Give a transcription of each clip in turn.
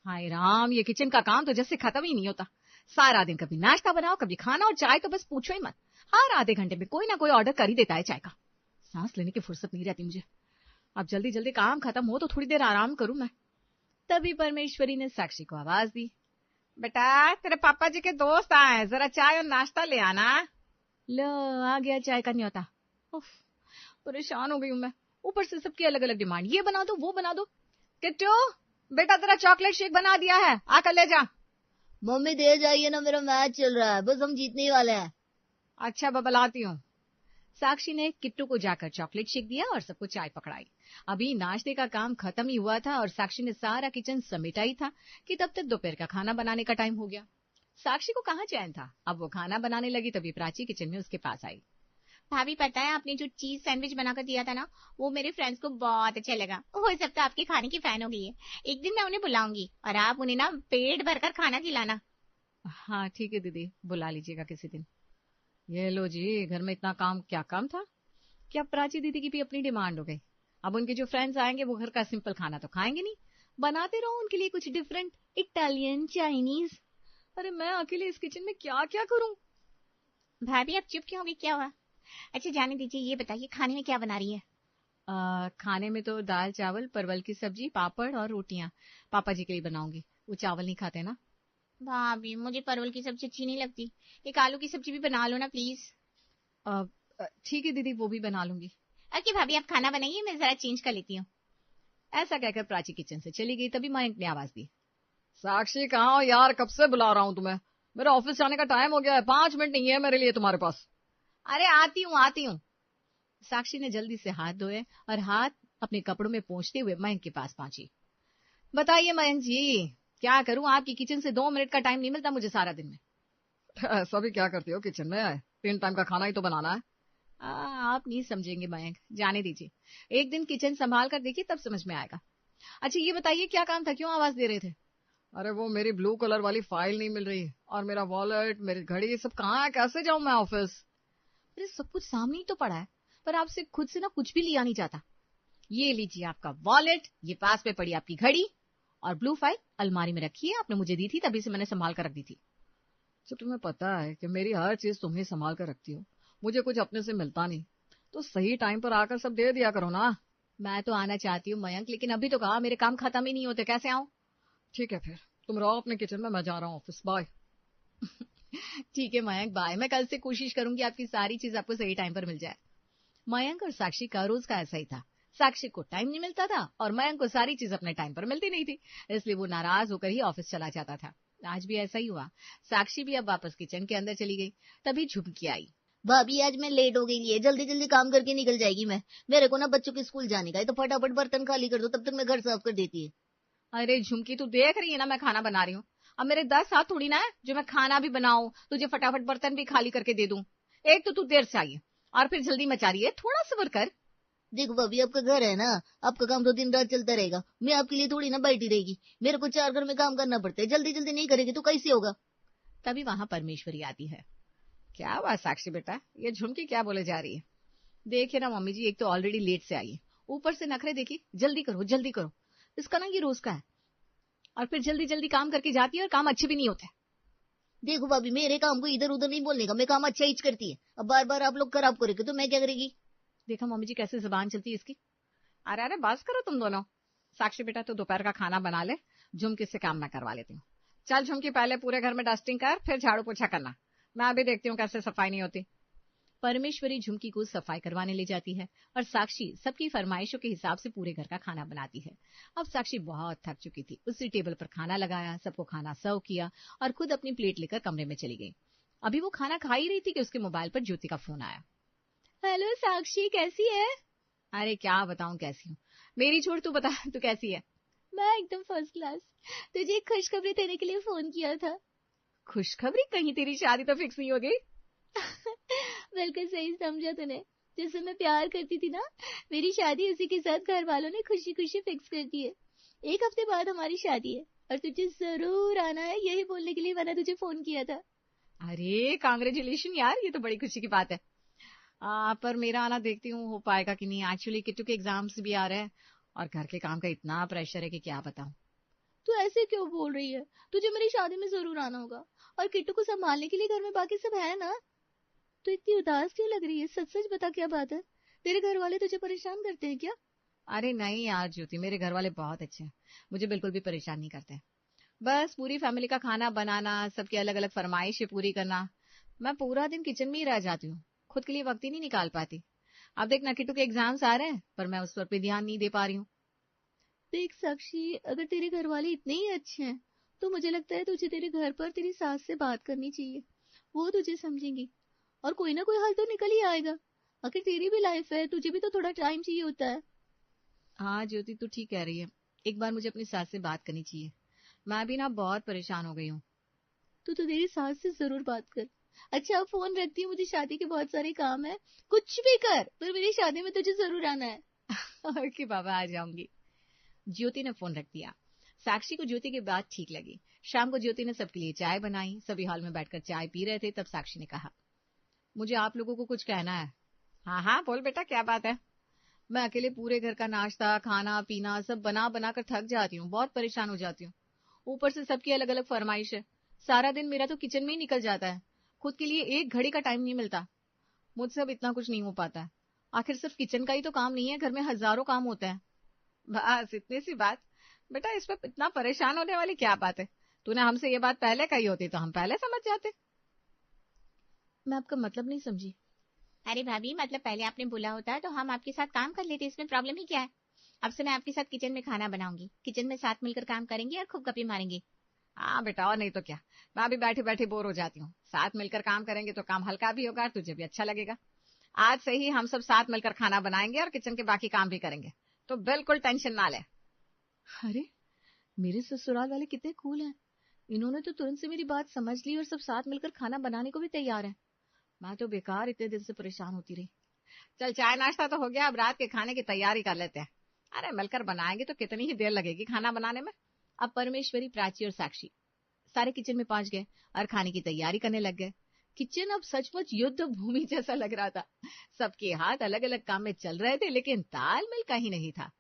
हाय राम, ये किचन का काम तो जैसे खत्म ही नहीं होता। सारा दिन कभी नाश्ता बनाओ, कभी खाना, और चाय तो बस पूछो ही मत। हर आधे घंटे में कोई ना कोई ऑर्डर कर ही देता है चाय का। सांस लेने की फुर्सत नहीं रहती मुझे। अब जल्दी जल्दी काम खत्म हो तो थोड़ी देर आराम करूं मैं। तभी परमेश्वरी ने साक्षी को आवाज दी, बेटा तेरे पापा जी के दोस्त आए, जरा चाय और नाश्ता ले आना। लो, आ गया चाय का न्योता। उफ, परेशान हो गई हूं मैं। ऊपर से सबकी अलग अलग डिमांड, ये बना दो वो बना दो। किट्टू बेटा, तेरा चॉकलेट शेक बना दिया है, आकर ले जा। मम्मी दे जाइए ना, मेरा मैच चल रहा है, बस हम जीतने ही वाले हैं। अच्छा बबलाती हूँ। साक्षी ने किट्टू को जाकर चॉकलेट शेक दिया और सबको चाय पकड़ाई। अभी नाश्ते का काम खत्म ही हुआ था और साक्षी ने सारा किचन समेटा ही था कि तब तक दोपहर का खाना बनाने का टाइम हो गया। साक्षी को कहाँ चैन था। अब वो खाना बनाने लगी तभी प्राची किचन में उसके पास आई। भाभी पता है आपने जो चीज सैंडविच बनाकर दिया था ना, वो मेरे फ्रेंड्स को बहुत अच्छा लगा। हो सकता है आपके खाने की फैन हो गई है। एक दिन मैं उन्हें बुलाऊंगी और आप उन्हें ना पेट भरकर खाना खिलाना। हाँ ठीक है दीदी, बुला लीजिएगा किसी दिन। ये लो जी, घर में इतना काम, क्या काम था। क्या प्राची दीदी की भी अपनी डिमांड हो गई। अब उनके जो फ्रेंड्स आएंगे वो घर का सिंपल खाना तो खाएंगे नहीं। बनाते रहो उनके लिए कुछ डिफरेंट, इटालियन, चाइनीज। अरे मैं अकेले इस किचन में क्या क्या करूं। भाभी आप चुप क्यों हो गई, क्या हुआ? अच्छा जाने दीजिए, ये बताइए खाने में क्या बना रही है? खाने में तो दाल चावल, परवल की सब्जी, पापड़ और रोटियां पापा जी के लिए बनाऊंगी। वो चावल नहीं खाते ना। भाभी मुझे परवल की सब्जी अच्छी नहीं लगती, एक आलू की सब्जी भी बना लो ना प्लीज। ठीक है दीदी, वो भी बना लूंगी। ओके भाभी आप खाना बनाइए, मैं जरा चेंज कर लेती हूँ। ऐसा कहकर प्राची किचन से चली गई। तभी मयंक ने आवाज दी, साक्षी कहाँ हो यार, कब से बुला रहा हूँ तुम्हें। मेरा ऑफिस जाने का टाइम हो गया है, 5 मिनट नहीं है मेरे लिए तुम्हारे पास। अरे आती हूँ आती हूँ। साक्षी ने जल्दी से हाथ धोए और हाथ अपने कपड़ों में पोंछते हुए मयंक के पास पहुंची। बताइए मयंक जी, क्या करूं, आपकी किचन से 2 मिनट का टाइम नहीं मिलता मुझे सारा दिन में। ऐसा भी क्या करती हो किचन में, 3 टाइम का खाना ही तो बनाना है। आप नहीं समझेंगे मयंक, जाने दीजिए। एक दिन किचन संभाल कर देखिए, तब समझ में आएगा। अच्छा ये बताइए क्या काम था, क्यों आवाज दे रहे थे। अरे वो मेरी ब्लू कलर वाली फाइल नहीं मिल रही, और मेरा वॉलेट, मेरी घड़ी, ये सब कहाँ है, कैसे जाऊं मैं ऑफिस। अरे सब कुछ सामने ही तो पड़ा है, पर आपसे खुद से ना कुछ भी लिया नहीं जाता। ये लीजिए आपका वॉलेट, ये पास में पड़ी आपकी घड़ी, और ब्लू फाइल अलमारी में रखी है, आपने मुझे दी थी तभी से मैंने संभाल कर रख दी थी। तो तुम्हें पता है कि मेरी हर चीज तुम ही संभाल कर रखती हो, मुझे कुछ अपने से मिलता नहीं, तो सही टाइम पर आकर सब दे दिया करो ना। मैं तो आना चाहती हूँ मयंक, लेकिन अभी तो कहा मेरे काम खत्म ही नहीं होते, कैसे आऊं। ठीक है फिर तुम रहो अपने किचन में, मैं जा रहा हूँ ऑफिस, बाय। ठीक है मयंक, बाय। मैं कल से कोशिश करूंगी आपकी सारी चीज आपको सही टाइम पर मिल जाए। मयंक और साक्षी का रोज का ऐसा ही था। साक्षी को टाइम नहीं मिलता था और मयंक को सारी चीज अपने टाइम पर मिलती नहीं थी, इसलिए वो नाराज होकर ही ऑफिस चला जाता था। आज भी ऐसा ही हुआ। साक्षी भी अब वापस किचन के अंदर चली गई। तभी झुमकी आई। भाभी आज मैं लेट हो गई है, जल्दी जल्दी काम करके निकल जाएगी मैं। मेरे को ना बच्चों के स्कूल जाने का है, तो फटाफट बर्तन खाली कर दो, तब तक मैं घर साफ कर देती है। अरे झुमकी, तू देख रही है ना मैं खाना बना रही हूँ। अब मेरे 10 हाथ थोड़ी ना है जो मैं खाना भी बनाऊं, तुझे फटाफट बर्तन भी खाली करके दे दूं। एक तो तू देर से आई है और फिर जल्दी मचा रही है, थोड़ा सब्र कर। देखो भाभी, आपका घर है ना, आपका काम तो दिन रात चलता रहेगा, मैं आपके लिए थोड़ी ना बैठी रहेगी। मेरे को 4 घर में काम करना पड़ता है, जल्दी जल्दी नहीं करेगी तो कैसे होगा। तभी वहां परमेश्वरी आती है। क्या हुआ साक्षी बेटा, ये झुमकी क्या बोले जा रही है। देखिए ना मम्मी जी, एक तो ऑलरेडी लेट से आई है, ऊपर से नखरे देखिए, जल्दी करो जल्दी करो। इसका ना ये रोज का है, और फिर जल्दी जल्दी काम करके जाती है और काम अच्छे भी नहीं होते। देखो भाभी, मेरे काम को इधर उधर नहीं बोलने का, मैं काम अच्छा ही करती है। अब बार बार आप लोग खराब करेंगे तो मैं क्या करेगी। देखा मम्मी जी कैसे जुबान चलती है इसकी। अरे अरे बस करो तुम दोनों। साक्षी बेटा तो दोपहर का खाना बना ले, झुमकी से काम मैं करवा लेती हूँ। चल झुमकी, पहले पूरे घर में डस्टिंग कर, फिर झाड़ू पोछा करना। मैं अभी देखती हूँ कैसे सफाई नहीं होती। परमेश्वरी झुमकी को सफाई करवाने ले जाती है और साक्षी सबकी फरमाइशों के हिसाब से पूरे घर का खाना बनाती है। अब साक्षी बहुत थक चुकी थी। उसी टेबल पर खाना लगाया, सबको खाना सर्व किया और खुद अपनी प्लेट लेकर कमरे में चली गई। अभी वो खाना खा ही रही थी कि उसके मोबाइल पर ज्योति का फोन आया। हेलो साक्षी, कैसी है। अरे क्या बताऊं कैसी हूँ, मेरी छोड़, तू बता तू कैसी है। मैं एकदम फर्स्ट क्लास। तुझे एक खुशखबरी देने के लिए फोन किया था। खुशखबरी, कहीं तेरी शादी तो फिक्स नहीं हो गई। बिल्कुल सही समझा तूने, जिससे मैं प्यार करती थी ना, मेरी शादी उसी के साथ घर वालों ने खुशी खुशी फिक्स कर दी है। 1 हफ्ते बाद हमारी शादी है और तुझे जरूर आना है, यही बोलने के लिए मैंने तुझे फोन किया था। अरे कांग्रेचुलेशन यार, ये तो बड़ी खुशी की बात है। पर मेरा आना देखती हूँ हो पाएगा कि नहीं। एक्चुअली किट्टू के एग्जाम्स भी आ रहे हैं और घर के काम का इतना प्रेशर है कि क्या बताऊं। तू ऐसे क्यों बोल रही है? तुझे मेरी शादी में जरूर आना होगा, और किट्टू को संभालने के लिए घर में बाकी सब है ना। तू इतनी उदास क्यों लग रही है? सच सच बता, क्या बात है? तेरे घर वाले तुझे परेशान करते हैं क्या? अरे नहीं यार ज्योति, मेरे घर वाले बहुत अच्छे हैं, मुझे बिल्कुल भी परेशान नहीं करते। बस पूरी फैमिली का खाना बनाना, सबकी अलग अलग फरमाइशें पूरी करना, मैं पूरा दिन किचन में ही रह जाती हूँ, खुद के लिए वक्त ही नहीं निकाल पाती। अब देख ना, किट्टू के एग्जाम्स आ रहे हैं, पर मैं उस पर भी ध्यान नहीं दे पा रही हूँ। देख साक्षी, अगर तेरे घर वाले इतने ही अच्छे हैं तो मुझे लगता है तुझे तेरे घर पर तेरी सास से बात करनी चाहिए। वो तुझे समझेंगी और कोई ना कोई हल तो निकल ही आएगा। आखिर तेरी भी लाइफ है, तुझे भी तो थोड़ा टाइम चाहिए होता है। हाँ ज्योति, तू ठीक कह रही है, एक बार मुझे अपनी सास से बात करनी चाहिए। मैं भी ना बहुत परेशान हो गई हूँ। तो तेरी सास से जरूर बात कर। अच्छा, अब फोन रखती हूँ, मुझे शादी के बहुत सारे काम है। कुछ भी कर, पर मेरी शादी में तुझे जरूर आना है। कि बाबा आ जाऊंगी। ज्योति ने फोन रख दिया। साक्षी को ज्योति की बात ठीक लगी। शाम को ज्योति ने सबके लिए चाय बनाई, सभी हॉल में बैठकर चाय पी रहे थे, तब साक्षी ने कहा, मुझे आप लोगों को कुछ कहना है। हाँ हाँ बोल बेटा, क्या बात है। मैं अकेले पूरे घर का नाश्ता खाना पीना सब बना बना कर थक जाती हूँ, बहुत परेशान हो जाती हूँ। ऊपर से सबकी अलग अलग फरमाइश है। सारा दिन मेरा तो किचन में ही निकल जाता है, खुद के लिए एक घड़ी का टाइम नहीं मिलता। मुझसे अब इतना कुछ नहीं हो पाता है। आखिर सिर्फ किचन का ही तो काम नहीं है, घर में हजारों काम होते हैं। बस इतनी सी बात। बेटा इस पर इतना परेशान होने वाली क्या बात है? तूने हमसे ये बात पहले कही होती तो हम पहले समझ जाते। मैं आपका मतलब नहीं समझी। अरे भाभी, मतलब पहले आपने बोला होता तो हम आपके साथ काम कर लेते, इसमें प्रॉब्लम ही क्या है? अब से मैं आपके साथ किचन में खाना बनाऊंगी, किचन में साथ मिलकर काम करेंगे और खूब गप्पे मारेंगे। हाँ बेटा, और नहीं तो क्या। मैं अभी बैठी बैठी बोर हो जाती हूँ, साथ मिलकर काम करेंगे तो काम हल्का भी होगा और तुझे भी अच्छा लगेगा। आज से ही हम सब साथ मिलकर खाना बनाएंगे और किचन के बाकी काम भी करेंगे, तो बिल्कुल टेंशन ना ले। अरे, मेरे ससुराल वाले कितने कूल हैं। इन्होंने तो तुरंत से मेरी बात समझ ली और सब साथ मिलकर खाना बनाने को भी तैयार है। मैं तो बेकार इतने दिन से परेशान होती रही। चल चाय नाश्ता तो हो गया, अब रात के खाने की तैयारी कर लेते हैं। अरे मिलकर बनाएंगे तो कितनी ही देर लगेगी खाना बनाने में। अब परमेश्वरी, प्राची और साक्षी सारे किचन में पहुंच गए और खाने की तैयारी करने लग गए। किचन अब सचमुच युद्ध भूमि जैसा लग रहा था। सबके हाथ अलग अलग काम में चल रहे थे, लेकिन तालमेल कहीं नहीं था।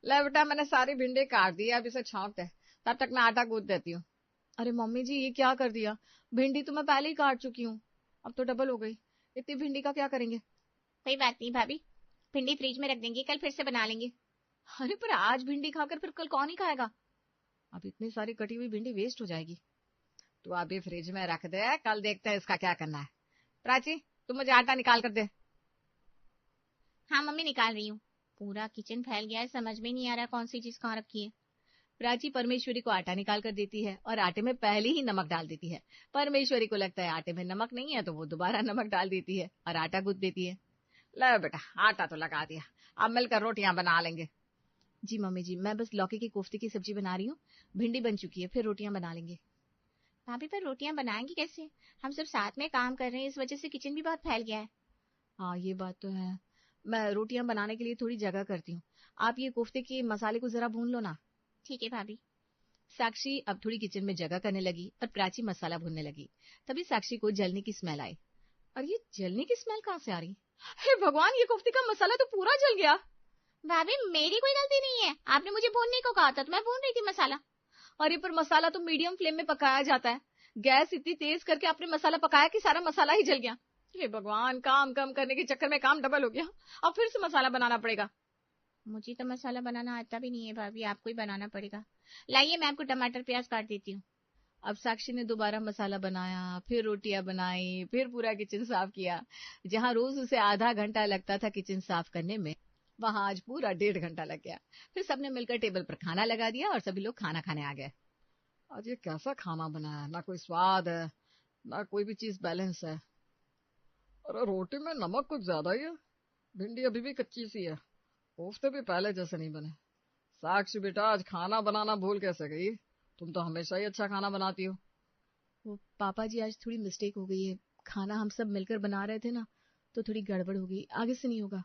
ले बेटा, मैंने सारी भिंडी काट दी, अब इसे छौंक दे, तब तक मैं आटा गूंथ देती हूँ। अरे मम्मी जी, ये क्या कर दिया? भिंडी तो मैं पहले ही काट चुकी हूँ, अब तो डबल हो गई। इतनी भिंडी का क्या करेंगे? कोई बात नहीं भाभी, भिंडी फ्रिज में रख देंगे, कल फिर से बना लेंगे। अरे पर आज भिंडी खाकर फिर कल कौन ही खाएगा? अब इतनी सारी कटी हुई भिंडी वेस्ट हो जाएगी। तू अभी फ्रिज में रख दे, कल देखते हैं इसका क्या करना है। प्राची, तुम मुझे आटा निकाल कर दे। हाँ मम्मी, निकाल रही हूँ। पूरा किचन फैल गया है, समझ में नहीं आ रहा कौन सी चीज कहाँ रखी है। प्राची परमेश्वरी को आटा निकाल कर देती है और आटे में पहले ही नमक डाल देती है। परमेश्वरी को लगता है आटे में नमक नहीं है, तो वो दोबारा नमक डाल देती है और आटा गूंथ देती है। ले बेटा, आटा तो लगा दिया, अब मिलकर रोटियां बना लेंगे। जी मम्मी जी, मैं बस लौकी के कोफ्ते की सब्जी बना रही हूँ। भिंडी बन चुकी है, फिर रोटियां बना लेंगे। भाभी पर रोटियां बनाएंगी कैसे? हम सब साथ में काम कर रहे हैं, इस वजह से किचन भी बहुत फैल गया है। हाँ ये बात तो है। मैं रोटियां बनाने के लिए थोड़ी जगह करती हूँ। आप ये कोफ्ते के मसाले को जरा भून लो ना। ठीक है भाभी। साक्षी अब थोड़ी किचन में जगह करने लगी और प्राची मसाला भूनने लगी। तभी साक्षी को जलने की स्मेल आई। और ये जलने की स्मेल कहाँ से आ रही? हे भगवान, ये कोफ्ते का मसाला तो पूरा जल गया। भाभी मेरी कोई गलती नहीं है, आपने मुझे भूनने को कहा था तो मैं भून रही थी मसाला। अरे पर मसाला तो मीडियम फ्लेम में पकाया जाता है। गैस इतनी तेज करके आपने मसाला पकाया कि सारा मसाला ही जल गया। हे भगवान, काम कम करने के चक्कर में काम डबल हो गया, अब फिर से मसाला बनाना पड़ेगा। मुझे तो मसाला बनाना आता भी नहीं है भाभी, आपको ही बनाना पड़ेगा। लाइए मैं आपको टमाटर प्याज काट देती हूँ। अब साक्षी ने दोबारा मसाला बनाया, फिर रोटियां बनाई, फिर पूरा किचन साफ किया। जहां रोज उसे आधा घंटा लगता था किचन साफ करने में, वहां आज पूरा 1.5 घंटा लग गया। फिर सबने मिलकर टेबल पर खाना लगा दिया और सभी लोग खाना खाने आ गए। आज ये कैसा खाना बना है, ना कोई स्वाद है ना कोई भी चीज बैलेंस है। अरे रोटी में नमक कुछ ज्यादा ही है, भिंडी अभी भी कच्ची सी है, कोफ्ते भी पहले जैसे नहीं बने। साक्षी बेटा, आज खाना बनाना भूल कैसे गई? तुम तो हमेशा ही अच्छा खाना बनाती हो। वो पापा जी, आज थोड़ी मिस्टेक हो गई है। खाना हम सब मिलकर बना रहे थे ना, तो थोड़ी गड़बड़ हो गई। आगे से नहीं होगा।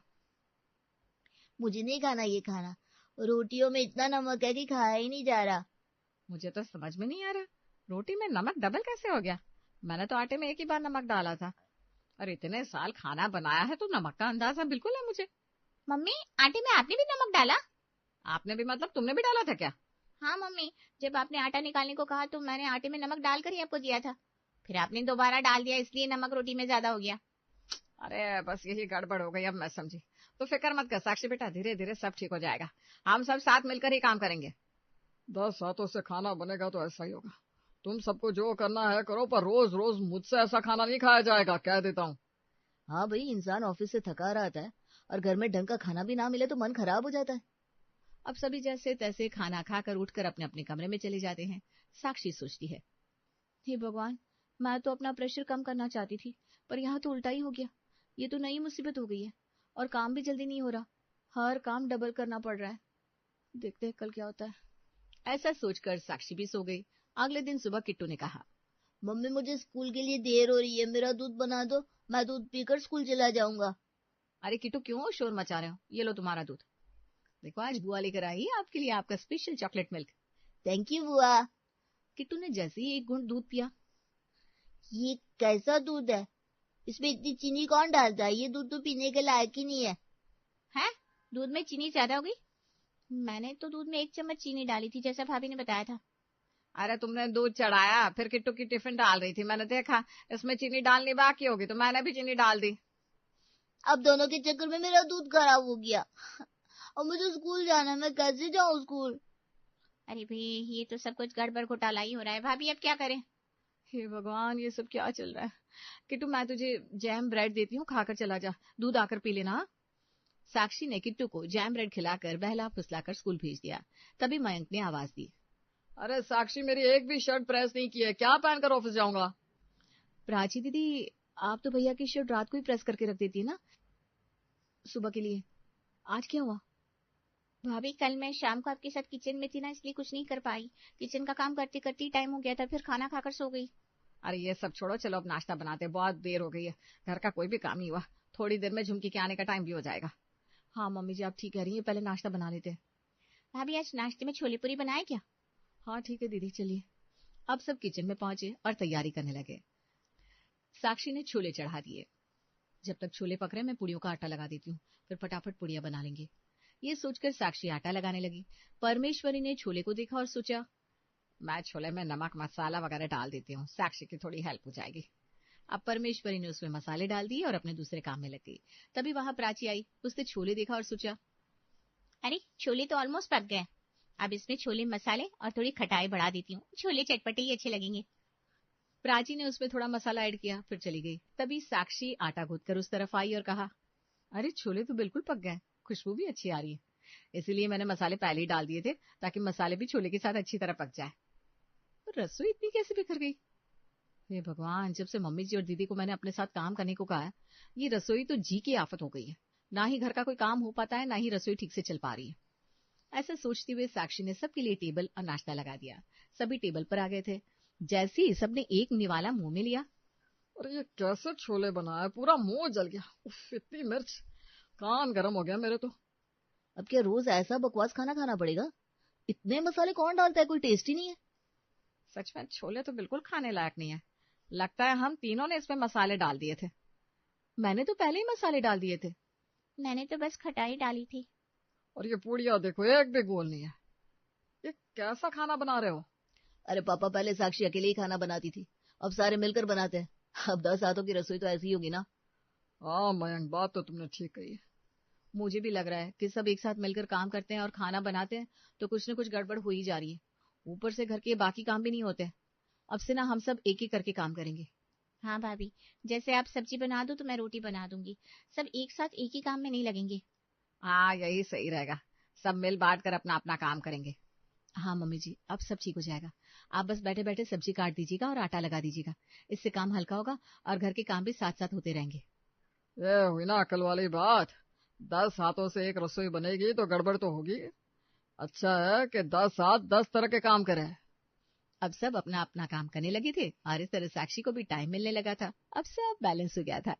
मुझे नहीं खाना ये खाना, रोटियों में इतना नमक है कि खाया ही नहीं जा रहा। मुझे तो समझ में नहीं आ रहा, रोटी में नमक डबल कैसे हो गया? मैंने तो आटे में एक ही बार नमक डाला था, और इतने साल खाना बनाया है तो नमक का अंदाजा बिल्कुल है मुझे। मम्मी, आटे में आपने भी नमक डाला? आपने भी मतलब तुमने भी डाला था क्या? हाँ मम्मी, जब आपने आटा निकालने को कहा तो मैंने आटे में नमक डालकर ही आपको दिया था, फिर आपने दोबारा डाल दिया इसलिए नमक रोटी में ज्यादा हो गया। अरे बस यही गड़बड़ हो गई, अब मैं समझी। तो फिक्र मत कर साक्षी बेटा, धीरे धीरे सब ठीक हो जाएगा। हम सब साथ मिलकर ही काम करेंगे। 10 हाथों से खाना बनेगा तो ऐसा ही होगा। तुम सबको जो करना है करो, पर रोज रोज मुझसे ऐसा खाना नहीं खाया जाएगा, कह देता हूँ। हाँ भाई, इंसान ऑफिस से थका रहता है और घर में ढंग का खाना भी ना मिले तो मन खराब हो जाता है। अब सभी जैसे तैसे खाना खाकर उठकर अपने अपने कमरे में चले जाते हैं। साक्षी सोचती है, हे भगवान, मैं तो अपना प्रेशर कम करना चाहती थी, पर यहाँ तो उल्टा ही हो गया। ये तो नई मुसीबत हो गई है और काम भी जल्दी नहीं हो रहा, हर काम डबल करना पड़ रहा है। देखते हैं कल क्या होता है। ऐसा सोचकर साक्षी भी सो गई। अगले दिन सुबह किट्टू ने कहा, मम्मी मुझे स्कूल के लिए देर हो रही है, मेरा दूध बना दो, मैं दूध पीकर स्कूल चला जाऊंगा। अरे किट्टू, क्यों शोर मचा रहे हो? ये लो तुम्हारा दूध। देखो आज बुआ लेकर आई है आपके लिए आपका special chocolate milk. Thank you बुआ। किट्टू ने जैसे ही एक घूंट दूध पिया, ये कैसा दूध है? इसमें इतनी चीनी कौन डालता है? ये दूध तो पीने के लायक ही नहीं है। हैं? दूध में चीनी ज्यादा हो गई? मैंने तो दूध में 1 चम्मच चीनी डाली थी जैसा भाभी ने बताया था। अरे तुमने दूध चढ़ाया, फिर किट्टू की टिफिन डाल रही थी, मैंने देखा इसमें चीनी डालनी बाकी होगी तो मैंने भी चीनी डाल दी। अब दोनों के चक्कर में मेरा दूध खराब हो गया और मुझे स्कूल जाना है, मैं कैसे जाऊँ स्कूल? अरे भाई, ये तो सब कुछ गड़बड़ घोटाला ही हो रहा है। भाभी अब क्या करें? हे भगवान, ये सब क्या चल रहा है? किट्टू, मैं तुझे जैम ब्रेड देती हूँ, खाकर चला जा, दूध आकर पी लेना। साक्षी ने किट्टू को जैम ब्रेड खिलाकर बहला फुसलाकर स्कूल भेज दिया। तभी मयंक ने आवाज दी, अरे साक्षी, मेरी एक भी शर्ट प्रेस नहीं की है, क्या पहनकर ऑफिस जाऊंगा? प्राची दीदी, आप तो भैया की शर्ट रात को ही प्रेस करके रख देती है ना सुबह के लिए, आज क्या हुआ? भाभी, कल मैं शाम को आपके साथ किचन में थी ना, इसलिए कुछ नहीं कर पाई। किचन का काम करते करते टाइम हो गया था, फिर खाना खाकर सो गई। अरे ये सब छोड़ो, चलो अब नाश्ता बनाते, बहुत देर हो गई है, घर का कोई भी काम नहीं हुआ। थोड़ी देर में झुमकी के आने का टाइम भी हो जाएगा। हाँ मम्मी जी, आप ठीक कह रही है, पहले नाश्ता बना लेते हैं। भाभी, आज नाश्ते में छोले पूरी बनाए क्या? हाँ ठीक है दीदी, चलिए। अब सब किचन में पहुंचे और तैयारी करने लगे। साक्षी ने छोले चढ़ा दिए। जब तक छोले पक रहे मैं पूड़ियों का आटा लगा देती हूँ, फिर फटाफट पूड़ियां बना लेंगे। ये सोचकर साक्षी आटा लगाने लगी। परमेश्वरी ने छोले को देखा और सोचा, मैं छोले में नमक मसाला वगैरह डाल देती हूँ, साक्षी की थोड़ी हेल्प हो जाएगी। अब परमेश्वरी ने उसमें मसाले डाल दिए और अपने दूसरे काम में लग गई। तभी वहां प्राची आई। उसने छोले देखा और सोचा, अरे छोले तो ऑलमोस्ट पक गए, अब इसमें छोले मसाले और थोड़ी खटाई बढ़ा देती हूँ, छोले चटपटे ही अच्छे लगेंगे। प्राची ने उसमें थोड़ा मसाला ऐड किया, फिर चली गई। तभी साक्षी आटा गूंथकर उस तरफ आई और कहा, अरे छोले तो बिल्कुल पक गए, खुशबू भी अच्छी आ रही है। इसलिए मैंने मसाले पहले ही डाल दिए थे ताकि मसाले भी छोले के साथ अच्छी तरह पक जाए। तो रसोई इतनी कैसे बिखर गई? हे भगवान, जब से मम्मी जी और दीदी को मैंने अपने साथ काम करने को कहा है, ये रसोई तो जी की आफत हो गई है। ना ही घर का कोई काम हो पाता है, ना ही रसोई ठीक से चल पा रही है। ऐसा सोचते हुए साक्षी ने सबके लिए टेबल और नाश्ता लगा दिया। सभी टेबल पर आ गए थे। जैसे ही सबने एक निवाला मुंह में लिया, और ये कैसे छोले बनाए, पूरा मुंह जल गया। उफ, इतनी मिर्च, कान गर्म हो गया मेरे तो। अब क्या रोज ऐसा बकवास खाना खाना पड़ेगा? इतने मसाले कौन डालता है? कोई टेस्ट ही नहीं है। सच में छोले तो बिल्कुल खाने लायक नहीं है। लगता है हम तीनों ने इसमें मसाले डाल दिए थे। मैंने तो पहले ही मसाले डाल दिए थे। मैंने तो बस खटाई डाली थी। और ये पूड़ियाँ देखो, एक भी गोल नहीं है। ये कैसा खाना बना रहे हो? अरे पापा, पहले साक्षी अकेले ही खाना बनाती थी, अब सारे मिलकर बनाते हैं। अब 10 हाथों की रसोई तो ऐसी ही होगी ना। हाँ मयंक, बात तो तुमने ठीक कही है। मुझे भी लग रहा है कि सब एक साथ मिलकर काम करते हैं और खाना बनाते हैं तो कुछ न कुछ गड़बड़ हो ही जा रही है। ऊपर से घर के बाकी काम भी नहीं होते। अब से ना हम सब एक एक करके काम करेंगे। हाँ भाभी, जैसे आप सब्जी बना दो तो मैं रोटी बना दूंगी, सब एक साथ एक ही काम में नहीं लगेंगे। हाँ यही सही रहेगा, सब मिल बांट कर अपना अपना काम करेंगे। हाँ मम्मी जी, अब सब ठीक हो जाएगा। आप बस बैठे बैठे सब्जी काट दीजिएगा और आटा लगा दीजिएगा, इससे काम हल्का होगा और घर के काम भी साथ साथ होते रहेंगे। ये हुई ना अकल वाली बात। 10 हाथों से एक रसोई बनेगी तो गड़बड़ तो होगी। अच्छा है कि 10 हाथ 10 तरह के काम करे। अब सब अपना अपना काम करने लगे थे और इस तरह साक्षी को भी टाइम मिलने लगा था। अब सब बैलेंस हो गया था।